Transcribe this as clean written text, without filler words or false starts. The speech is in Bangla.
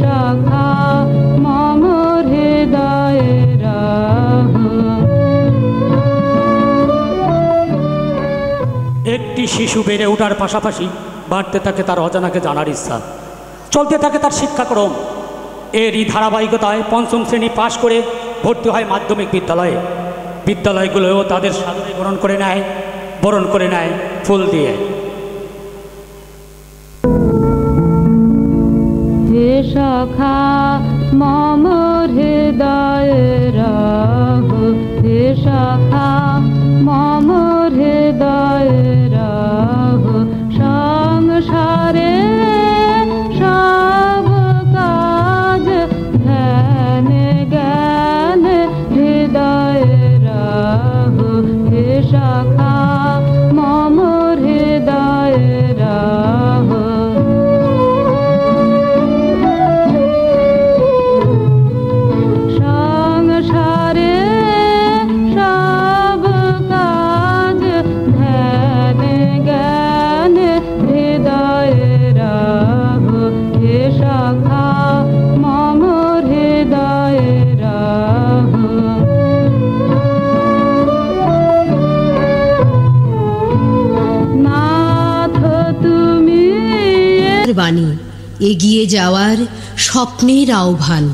শাখা মম হৃদয়ে রাহ। একটি শিশু বেড়ে ওঠার পাশাপাশি বাড়তে থাকে তার অজানাকে জানার ইচ্ছা, চলতে থাকে তার শিক্ষাক্রম। এরই ধারাবাহিকতায় পঞ্চম শ্রেণী পাশ করে ভর্তি হয় মাধ্যমিক বিদ্যালয়ে। বিদ্যালয়গুলোও তাদের সাদরে বরণ করে নেয় ফুল দিয়ে। হে শাখা মম হৃদয়ে রাহ, হে শাখা মম হৃদয়ে রাহ। সংসারে সব কাজ ধ্যান জ্ঞান হৃদয়ে রাহ, হে শাখা মম হৃদয়ে রাহ। সংসারে সব কাজ ধ্যান জ্ঞান হৃদয়ে রাহ, হে শাখা মম হৃদয়ে রাহ। নাথ তুমি বাণী এগিয়ে যাওয়ার স্বপ্নের আহ্বান।